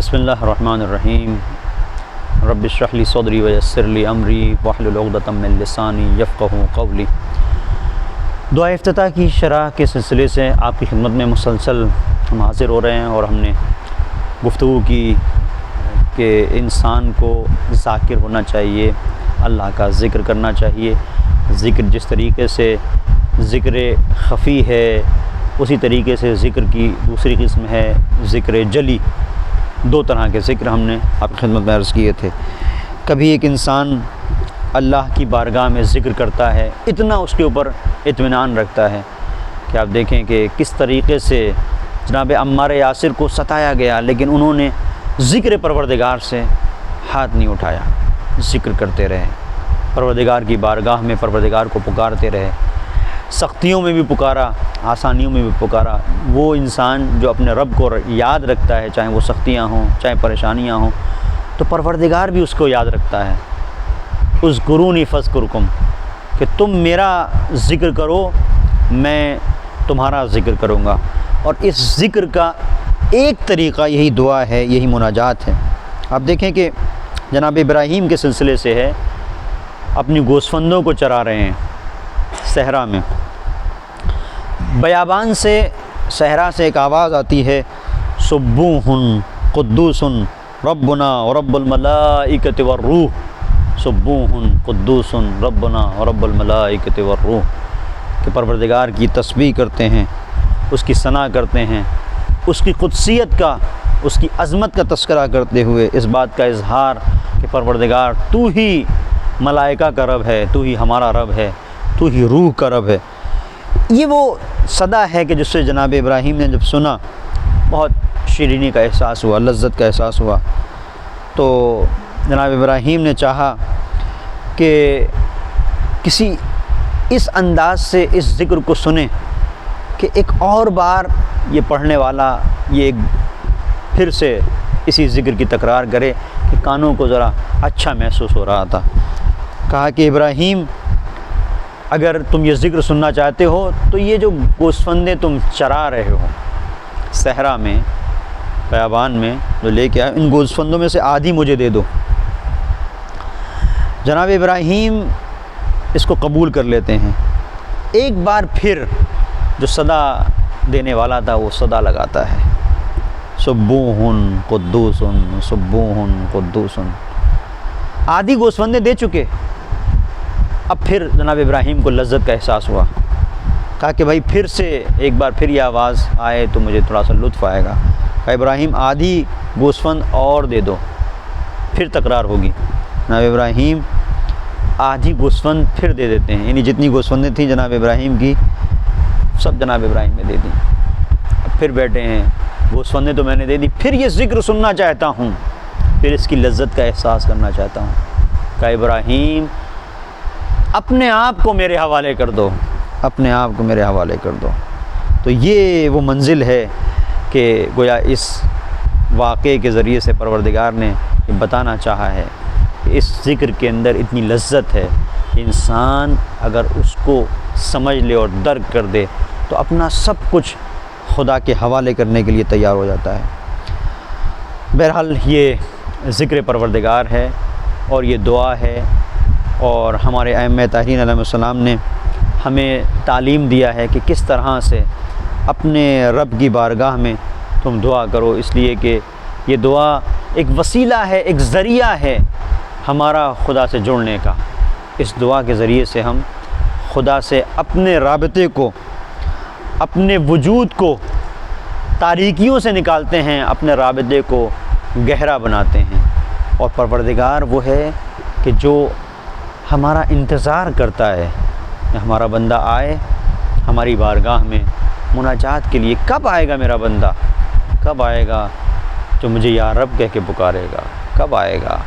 بسم اللہ الرحمن الرحیم رب اشرح لی صدری ویسر لی امری واحلل عقدۃ من لسانی یفقہوا قولی۔ دعا افتتاح کی شرح کے سلسلے سے آپ کی خدمت میں مسلسل ہم حاضر ہو رہے ہیں، اور ہم نے گفتگو کی کہ انسان کو ذاکر ہونا چاہیے، اللہ کا ذکر کرنا چاہیے۔ ذکر جس طریقے سے ذکر خفی ہے، اسی طریقے سے ذکر کی دوسری قسم ہے ذکر جلی۔ دو طرح کے ذکر ہم نے آپ کی خدمت میں عرض کیے تھے۔ کبھی ایک انسان اللہ کی بارگاہ میں ذکر کرتا ہے، اتنا اس کے اوپر اطمینان رکھتا ہے کہ آپ دیکھیں کہ کس طریقے سے جناب عمار یاسر کو ستایا گیا، لیکن انہوں نے ذکر پروردگار سے ہاتھ نہیں اٹھایا، ذکر کرتے رہے، پروردگار کی بارگاہ میں پروردگار کو پکارتے رہے، سختیوں میں بھی پکارا، آسانیوں میں بھی پکارا۔ وہ انسان جو اپنے رب کو یاد رکھتا ہے، چاہے وہ سختیاں ہوں، چاہے پریشانیاں ہوں، تو پروردگار بھی اس کو یاد رکھتا ہے۔ اذکرونی فاذکرکم، کہ تم میرا ذکر کرو، میں تمہارا ذکر کروں گا۔ اور اس ذکر کا ایک طریقہ یہی دعا ہے، یہی مناجات ہے۔ آپ دیکھیں کہ جناب ابراہیم کے سلسلے سے ہے، اپنی گوسفندوں کو چرا رہے ہیں صحرا میں، بیابان سے صحرا سے ایک آواز آتی ہے، سبوح قدوس ربنا ورب الملائکۃ والروح، سبوح قدوس ربنا ورب الملائکۃ والروح، کہ پروردگار کی تسبیح کرتے ہیں، اس کی ثنا کرتے ہیں، اس کی قدسیت کا، اس کی عظمت کا تذکرہ کرتے ہوئے اس بات کا اظہار کہ پروردگار تو ہی ملائکہ کا رب ہے، تو ہی ہمارا رب ہے، تو ہی روح کا رب ہے۔ یہ وہ صدا ہے کہ جس سے جناب ابراہیم نے جب سنا، بہت شیرینی کا احساس ہوا، لذت کا احساس ہوا۔ تو جناب ابراہیم نے چاہا کہ کسی اس انداز سے اس ذکر کو سنیں کہ ایک اور بار یہ پڑھنے والا یہ ایک پھر سے اسی ذکر کی تکرار کرے کہ کانوں کو ذرا اچھا محسوس ہو رہا تھا۔ کہا کہ ابراہیم، اگر تم یہ ذکر سننا چاہتے ہو تو یہ جو گوسفندیں تم چرا رہے ہو صحرا میں، بیابان میں جو لے کے آئے، ان گوسفندوں میں سے آدھی مجھے دے دو۔ جناب ابراہیم اس کو قبول کر لیتے ہیں۔ ایک بار پھر جو صدا دینے والا تھا وہ صدا لگاتا ہے، سبوح قدوس سبوح قدوس۔ آدھی گوسفندیں دے چکے، اب پھر جناب ابراہیم کو لذت کا احساس ہوا۔ کہا کہ بھائی پھر سے ایک بار پھر یہ آواز آئے تو مجھے تھوڑا سا لطف آئے گا۔ کہا ابراہیم آدھی گوسفند اور دے دو، پھر تکرار ہوگی۔ جناب ابراہیم آدھی گوسفند پھر دے دیتے ہیں، یعنی جتنی گوسفندیں تھیں جناب ابراہیم کی سب جناب ابراہیم نے دے دیں۔ اب پھر بیٹھے ہیں، گوسفندیں تو میں نے دے دی، پھر یہ ذکر سننا چاہتا ہوں، پھر اس کی لذت کا احساس کرنا چاہتا ہوں۔ کہا ابراہیم اپنے آپ کو میرے حوالے کر دو، اپنے آپ کو میرے حوالے کر دو۔ تو یہ وہ منزل ہے کہ گویا اس واقعے کے ذریعے سے پروردگار نے یہ بتانا چاہا ہے کہ اس ذکر کے اندر اتنی لذت ہے کہ انسان اگر اس کو سمجھ لے اور درک کر دے تو اپنا سب کچھ خدا کے حوالے کرنے کے لیے تیار ہو جاتا ہے۔ بہرحال یہ ذکر پروردگار ہے اور یہ دعا ہے، اور ہمارے ائمہ طاہرین علیہ السلام نے ہمیں تعلیم دیا ہے کہ کس طرح سے اپنے رب کی بارگاہ میں تم دعا کرو، اس لیے کہ یہ دعا ایک وسیلہ ہے، ایک ذریعہ ہے ہمارا خدا سے جڑنے کا۔ اس دعا کے ذریعے سے ہم خدا سے اپنے رابطے کو، اپنے وجود کو تاریکیوں سے نکالتے ہیں، اپنے رابطے کو گہرا بناتے ہیں۔ اور پروردگار وہ ہے کہ جو ہمارا انتظار کرتا ہے کہ ہمارا بندہ آئے ہماری بارگاہ میں مناجات کے لیے۔ کب آئے گا میرا بندہ؟ کب آئے گا جو مجھے یا رب کہہ کے پکارے گا؟ کب آئے گا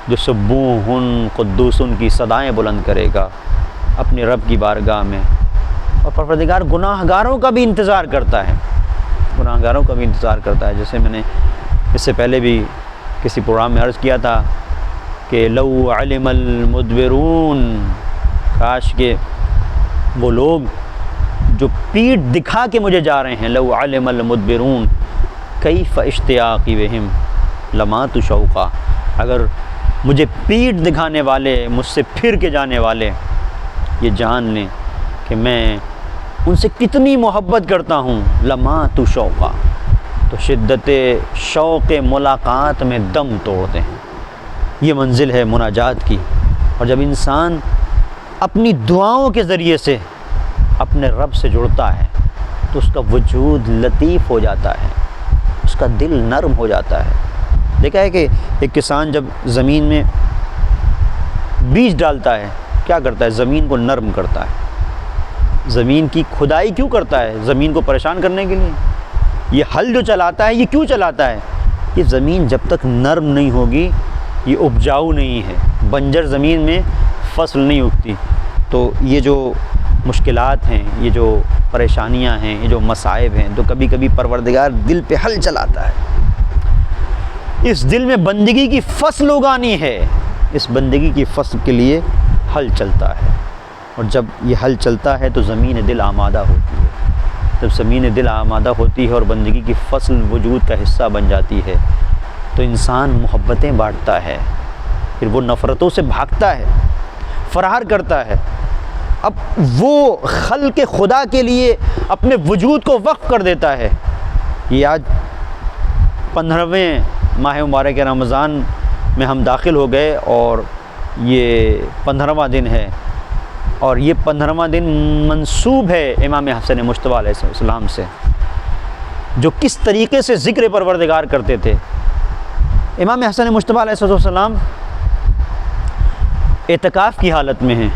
جو سبوح قدوس کی صدائیں بلند کرے گا اپنے رب کی بارگاہ میں؟ اور پروردگار گناہ گاروں کا بھی انتظار کرتا ہے، گناہ گاروں کا بھی انتظار کرتا ہے۔ جیسے میں نے اس سے پہلے بھی کسی پروگرام میں عرض کیا تھا کہ لو علم المدبرون، کاش کہ وہ لوگ جو پیٹھ دکھا کے مجھے جا رہے ہیں، لو علم المدبرون کیف اشتیاقی بہم، لمات شوقا، اگر مجھے پیٹھ دکھانے والے، مجھ سے پھر کے جانے والے یہ جان لیں کہ میں ان سے کتنی محبت کرتا ہوں، لمات شوقا، تو شدت شوق ملاقات میں دم توڑ دیں۔ یہ منزل ہے مناجات کی، اور جب انسان اپنی دعاؤں کے ذریعے سے اپنے رب سے جڑتا ہے تو اس کا وجود لطیف ہو جاتا ہے، اس کا دل نرم ہو جاتا ہے۔ دیکھا ہے کہ ایک کسان جب زمین میں بیج ڈالتا ہے کیا کرتا ہے؟ زمین کو نرم کرتا ہے۔ زمین کی کھدائی کیوں کرتا ہے؟ زمین کو پریشان کرنے کے لیے۔ یہ ہل جو چلاتا ہے یہ کیوں چلاتا ہے؟ یہ زمین جب تک نرم نہیں ہوگی یہ اپجاؤ نہیں ہے، بنجر زمین میں فصل نہیں اگتی۔ تو یہ جو مشکلات ہیں، یہ جو پریشانیاں ہیں، یہ جو مصائب ہیں، تو کبھی کبھی پروردگار دل پہ ہل چلاتا ہے۔ اس دل میں بندگی کی فصل اگانی ہے، اس بندگی کی فصل کے لیے ہل چلتا ہے، اور جب یہ ہل چلتا ہے تو زمین دل آمادہ ہوتی ہے۔ جب زمین دل آمادہ ہوتی ہے اور بندگی کی فصل وجود کا حصہ بن جاتی ہے تو انسان محبتیں بانٹتا ہے، پھر وہ نفرتوں سے بھاگتا ہے، فرار کرتا ہے۔ اب وہ خلق خدا کے لیے اپنے وجود کو وقف کر دیتا ہے۔ یہ آج 15ویں ماہ مبارک رمضان میں ہم داخل ہو گئے، اور یہ 15واں دن ہے، اور یہ 15واں دن منسوب ہے امام حسن مجتبیٰ علیہ السلام سے، جو کس طریقے سے ذکر پروردگار کرتے تھے۔ امام حسن مجتبیٰ علیہ السلام اعتکاف کی حالت میں ہیں،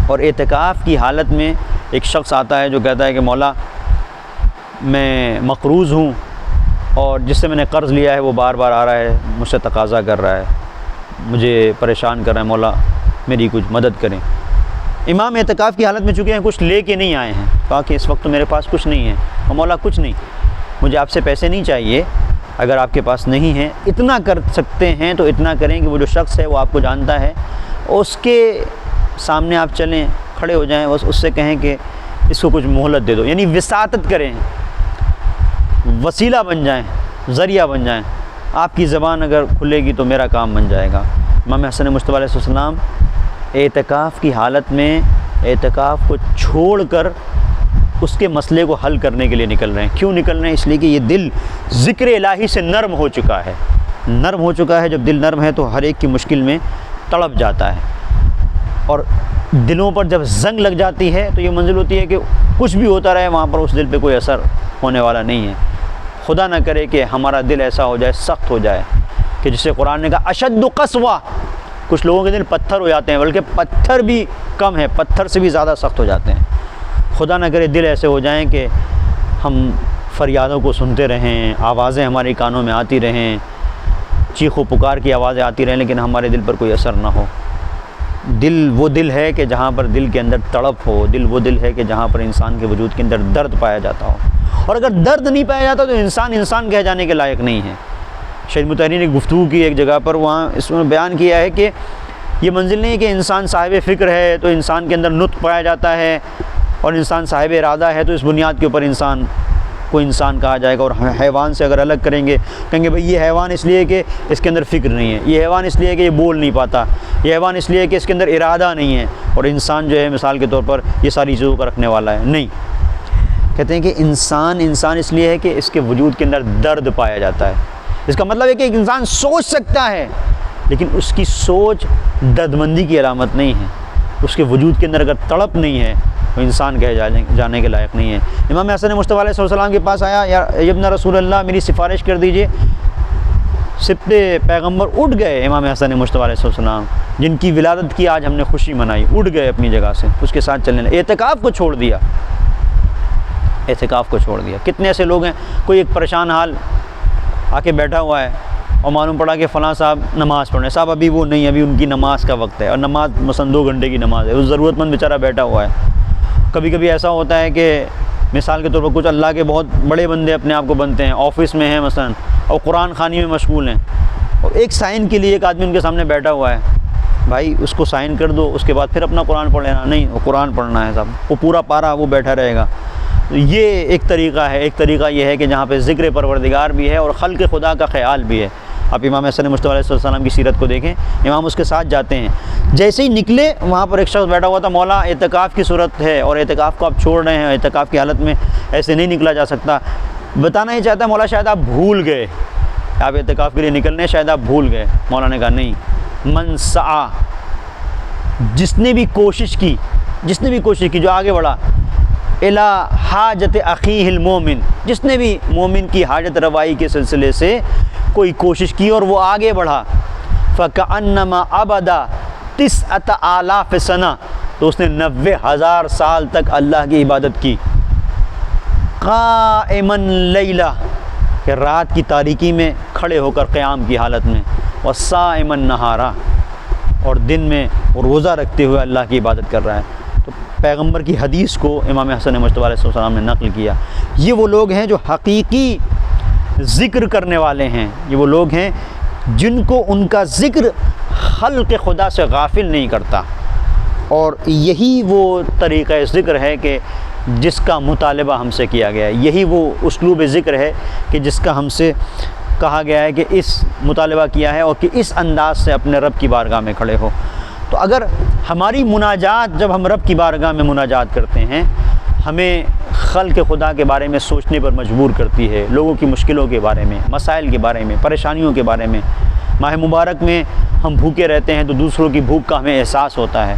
اور اعتکاف کی حالت میں ایک شخص آتا ہے جو کہتا ہے کہ مولا میں مقروض ہوں، اور جس سے میں نے قرض لیا ہے وہ بار بار آ رہا ہے، مجھ سے تقاضا کر رہا ہے، مجھے پریشان کر رہا ہے، مولا میری کچھ مدد کریں۔ امام اعتکاف کی حالت میں چونکہ ہیں، کچھ لے کے نہیں آئے ہیں، کہا کہ اس وقت تو میرے پاس کچھ نہیں ہے، اور مولا کچھ نہیں، مجھے آپ سے پیسے نہیں چاہیے، اگر آپ کے پاس نہیں ہیں اتنا کر سکتے ہیں تو اتنا کریں کہ وہ جو شخص ہے وہ آپ کو جانتا ہے، اس کے سامنے آپ چلیں، کھڑے ہو جائیں، اس سے کہیں کہ اس کو کچھ مہلت دے دو، یعنی وساطت کریں، وسیلہ بن جائیں، ذریعہ بن جائیں۔ آپ کی زبان اگر کھلے گی تو میرا کام بن جائے گا۔ امام حسن مجتبیٰ علیہ السلام اعتکاف کی حالت میں اعتکاف کو چھوڑ کر اس کے مسئلے کو حل کرنے کے لیے نکل رہے ہیں۔ کیوں نکل رہے ہیں؟ اس لیے کہ یہ دل ذکر الہی سے نرم ہو چکا ہے، نرم ہو چکا ہے۔ جب دل نرم ہے تو ہر ایک کی مشکل میں تڑپ جاتا ہے، اور دلوں پر جب زنگ لگ جاتی ہے تو یہ منزل ہوتی ہے کہ کچھ بھی ہوتا رہے وہاں پر اس دل پہ کوئی اثر ہونے والا نہیں ہے۔ خدا نہ کرے کہ ہمارا دل ایسا ہو جائے، سخت ہو جائے، کہ جسے قرآن نے کہا اشد قسوہ، کچھ لوگوں کے دل پتھر ہو جاتے ہیں، بلکہ پتھر بھی کم ہے، پتھر سے بھی زیادہ سخت ہو جاتے ہیں۔ خدا نہ کرے دل ایسے ہو جائیں کہ ہم فریادوں کو سنتے رہیں، آوازیں ہمارے کانوں میں آتی رہیں، چیخ و پکار کی آوازیں آتی رہیں، لیکن ہمارے دل پر کوئی اثر نہ ہو۔ دل وہ دل ہے کہ جہاں پر دل کے اندر تڑپ ہو، دل وہ دل ہے کہ جہاں پر انسان کے وجود کے اندر درد پایا جاتا ہو، اور اگر درد نہیں پایا جاتا تو انسان کہہ جانے کے لائق نہیں ہے۔ شہید مطہری نے گفتگو کی ایک جگہ پر، وہاں اس میں بیان کیا ہے کہ یہ منزل نہیں کہ انسان صاحب فکر ہے تو انسان کے اندر نطق پایا جاتا ہے، اور انسان صاحب ارادہ ہے تو اس بنیاد کے اوپر انسان کو انسان کہا جائے گا، اور حیوان سے اگر الگ کریں گے، کہیں گے بھئی یہ حیوان اس لیے کہ اس کے اندر فکر نہیں ہے، یہ حیوان اس لیے کہ یہ بول نہیں پاتا، یہ حیوان اس لیے کہ اس کے اندر ارادہ نہیں ہے، اور انسان جو ہے مثال کے طور پر یہ ساری چیزوں کا رکھنے والا ہے۔ نہیں، کہتے ہیں کہ انسان اس لیے ہے کہ اس کے وجود کے اندر درد پایا جاتا ہے۔ اس کا مطلب ہے کہ ایک انسان سوچ سکتا ہے، لیکن اس کی سوچ دردمندی کی علامت نہیں ہے، اس کے وجود کے اندر اگر تڑپ نہیں ہے وہ انسان کہے جانے کے لائق نہیں ہے۔ امام حسن مجتبیٰ علیہ السلام کے پاس آیا، یا ابن رسول اللہ میری سفارش کر دیجئے۔ سبط پیغمبر اٹھ گئے، امام حسن مجتبیٰ علیہ السلام جن کی ولادت کی آج ہم نے خوشی منائی، اٹھ گئے اپنی جگہ سے، اس کے ساتھ چلنے لگے، اعتکاف کو چھوڑ دیا، اعتکاف کو چھوڑ دیا۔ کتنے ایسے لوگ ہیں، کوئی ایک پریشان حال آ کے بیٹھا ہوا ہے، اور معلوم پڑا کہ فلاں صاحب نماز پڑھ رہے ہیں، صاحب ابھی وہ نہیں، ابھی ان کی نماز کا وقت ہے، اور نماز مثلا 2 گھنٹے کی نماز ہے، وہ ضرورت مند بیچارہ بیٹھا ہوا ہے۔ کبھی کبھی ایسا ہوتا ہے کہ مثال کے طور پر کچھ اللہ کے بہت بڑے بندے اپنے آپ کو بنتے ہیں، آفس میں ہیں مثلا، اور قرآن خوانی میں مشغول ہیں، اور ایک سائن کے لیے ایک آدمی ان کے سامنے بیٹھا ہوا ہے، بھائی اس کو سائن کر دو، اس کے بعد پھر اپنا قرآن پڑھ لینا۔ نہیں، وہ قرآن پڑھنا ہے صاحب، وہ پورا پارا وہ بیٹھا رہے گا۔ یہ ایک طریقہ ہے۔ ایک طریقہ یہ ہے کہ جہاں پہ ذکر پروردگار بھی ہے اور خلق خدا کا خیال بھی ہے، آپ امام حسن مصطفیٰ علیہ السلام کی سیرت کو دیکھیں، امام اس کے ساتھ جاتے ہیں، جیسے ہی نکلے وہاں پر ایک شخص بیٹھا ہوا تھا، مولا اعتکاف کی صورت ہے اور اعتکاف کو آپ چھوڑ رہے ہیں، اعتکاف کی حالت میں ایسے نہیں نکلا جا سکتا، بتانا ہی چاہتا ہے مولا شاید آپ بھول گئے، آپ اعتکاف کے لیے نکلنے شاید آپ بھول گئے۔ مولا نے کہا نہیں، من سعی، جس نے بھی کوشش کی جو آگے بڑھا، الی حاجت اخیہ المومن، جس نے بھی مومن کی حاجت روائی کے سلسلے سے کوئی کوشش کی اور وہ آگے بڑھا، فکأنما عبدا 9,000 سنہ، تو اس نے 90,000 سال تک اللہ کی عبادت کی، قائما لیلہ، کہ رات کی تاریکی میں کھڑے ہو کر قیام کی حالت میں، وصائما نہارا، اور دن میں روزہ رکھتے ہوئے اللہ کی عبادت کر رہا ہے۔ تو پیغمبر کی حدیث کو امام حسن مصطفیٰ علیہ السلام نے نقل کیا۔ یہ وہ لوگ ہیں جو حقیقی ذکر کرنے والے ہیں، یہ وہ لوگ ہیں جن کو ان کا ذکر خلق خدا سے غافل نہیں کرتا، اور یہی وہ طریقہ ذکر ہے کہ جس کا مطالبہ ہم سے کیا گیا ہے، یہی وہ اسلوب ذکر ہے کہ جس کا ہم سے کہا گیا ہے کہ اس مطالبہ کیا ہے اور کہ اس انداز سے اپنے رب کی بارگاہ میں کھڑے ہو۔ تو اگر ہماری مناجات، جب ہم رب کی بارگاہ میں مناجات کرتے ہیں، ہمیں خلق خدا کے بارے میں سوچنے پر مجبور کرتی ہے، لوگوں کی مشکلوں کے بارے میں، مسائل کے بارے میں، پریشانیوں کے بارے میں۔ ماہ مبارک میں ہم بھوکے رہتے ہیں تو دوسروں کی بھوک کا ہمیں احساس ہوتا ہے،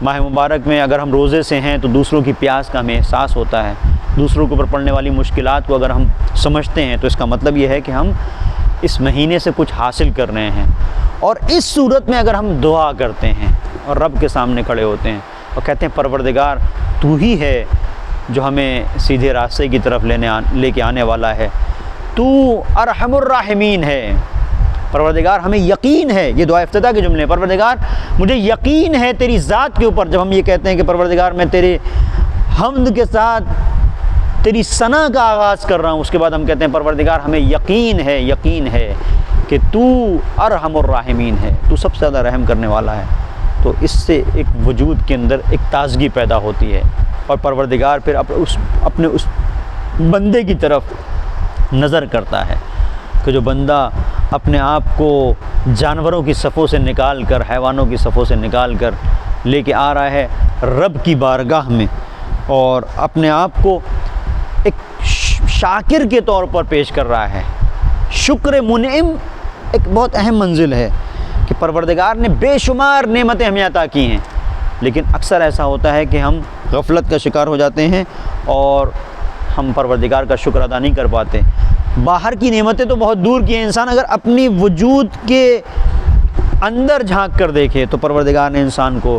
ماہ مبارک میں اگر ہم روزے سے ہیں تو دوسروں کی پیاس کا ہمیں احساس ہوتا ہے، دوسروں کے اوپر پڑنے والی مشکلات کو اگر ہم سمجھتے ہیں تو اس کا مطلب یہ ہے کہ ہم اس مہینے سے کچھ حاصل کر رہے ہیں۔ اور اس صورت میں اگر ہم دعا کرتے ہیں اور رب کے سامنے کھڑے ہوتے ہیں اور کہتے ہیں پروردگار تو ہی ہے جو ہمیں سیدھے راستے کی طرف لے کے آنے والا ہے، تو ارحم الراحمین ہے، پروردگار ہمیں یقین ہے، یہ دعا افتتاح کے جملے ہیں، پروردگار مجھے یقین ہے تیری ذات کے اوپر۔ جب ہم یہ کہتے ہیں کہ پروردگار میں تیرے حمد کے ساتھ تیری ثنا کا آغاز کر رہا ہوں، اس کے بعد ہم کہتے ہیں پروردگار ہمیں یقین ہے کہ تو ارحم الراحمین ہے، تو سب سے زیادہ رحم کرنے والا ہے۔ تو اس سے ایک وجود کے اندر ایک تازگی پیدا ہوتی ہے، اور پروردگار پھر اپنے اس بندے کی طرف نظر کرتا ہے کہ جو بندہ اپنے آپ کو جانوروں کی صفوں سے نکال کر، حیوانوں کی صفوں سے نکال کر لے کے آ رہا ہے رب کی بارگاہ میں، اور اپنے آپ کو ایک شاکر کے طور پر پیش کر رہا ہے۔ شکر منعم ایک بہت اہم منزل ہے کہ پروردگار نے بے شمار نعمتیں ہمیں عطا کی ہیں، لیکن اکثر ایسا ہوتا ہے کہ ہم غفلت کا شکار ہو جاتے ہیں اور ہم پروردگار کا شکر ادا نہیں کر پاتے۔ باہر کی نعمتیں تو بہت دور کی ہیں، انسان اگر اپنی وجود کے اندر جھانک کر دیکھے تو پروردگار نے انسان کو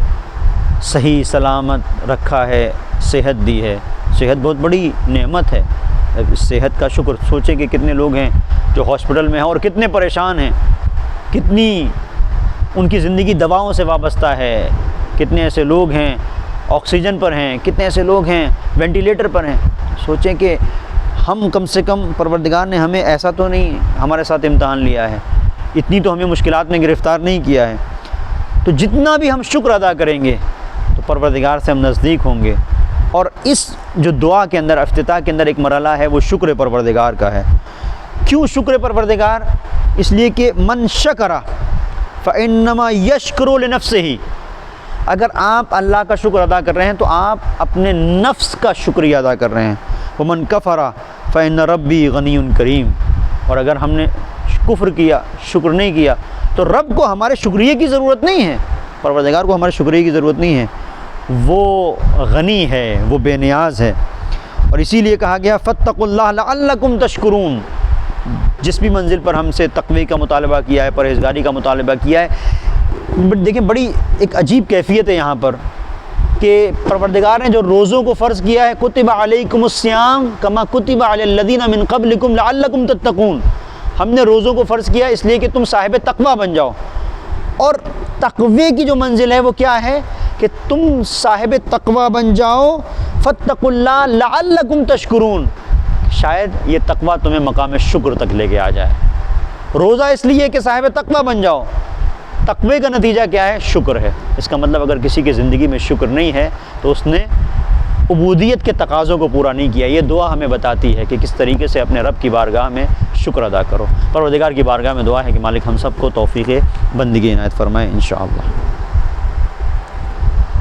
صحیح سلامت رکھا ہے، صحت دی ہے۔ صحت بہت بڑی نعمت ہے، صحت کا شکر سوچیں کہ کتنے لوگ ہیں جو ہاسپٹل میں ہیں اور کتنے پریشان ہیں، کتنی ان کی زندگی دواؤں سے وابستہ ہے، کتنے ایسے لوگ ہیں آکسیجن پر ہیں، کتنے ایسے لوگ ہیں وینٹیلیٹر پر ہیں۔ سوچیں کہ ہم کم سے کم پروردگار نے ہمیں ایسا تو نہیں ہمارے ساتھ امتحان لیا ہے، اتنی تو ہمیں مشکلات میں گرفتار نہیں کیا ہے۔ تو جتنا بھی ہم شکر ادا کریں گے تو پروردگار سے ہم نزدیک ہوں گے۔ اور اس جو دعا کے اندر، افتتاح کے اندر ایک مرحلہ ہے وہ شکر پروردگار کا ہے۔ کیوں شکر پروردگار؟ اس لیے کہ من شکر فإنما یشکر لنفسہ، اگر آپ اللہ کا شکر ادا کر رہے ہیں تو آپ اپنے نفس کا شکریہ ادا کر رہے ہیں۔ ومن کفر فإن ربی غنی کریم، اور اگر ہم نے کفر کیا، شکر نہیں کیا، تو رب کو ہمارے شکریہ کی ضرورت نہیں ہے، پروردگار کو ہمارے شکریہ کی ضرورت نہیں ہے، وہ غنی ہے، وہ بے نیاز ہے۔ اور اسی لیے کہا گیا فاتقوا اللہ لعلکم تشکرون، جس بھی منزل پر ہم سے تقوی کا مطالبہ کیا ہے، پرہیزگاری کا مطالبہ کیا ہے، دیکھیں بڑی ایک عجیب کیفیت ہے یہاں پر کہ پروردگار نے جو روزوں کو فرض کیا ہے، کتب علیکم الصیام کما کتب علی الذین من قبلکم لعلکم تتقون، ہم نے روزوں کو فرض کیا اس لیے کہ تم صاحب تقوی بن جاؤ۔ اور تقوی کی جو منزل ہے وہ کیا ہے کہ تم صاحب تقوی بن جاؤ، فاتقوا اللہ لعلکم تشکرون، شاید یہ تقوی تمہیں مقام شکر تک لے کے آ جائے۔ روزہ اس لیے کہ صاحب تقوی بن جاؤ، تقوی کا نتیجہ کیا ہے؟ شکر ہے۔ اس کا مطلب اگر کسی کی زندگی میں شکر نہیں ہے تو اس نے عبودیت کے تقاضوں کو پورا نہیں کیا. یہ دعا ہمیں بتاتی ہے کہ کس طریقے سے اپنے رب کی بارگاہ میں شکر ادا کرو. پروردگار کی بارگاہ میں دعا ہے کہ مالک ہم سب کو توفیق بندگی عنایت فرمائے انشاءاللہ.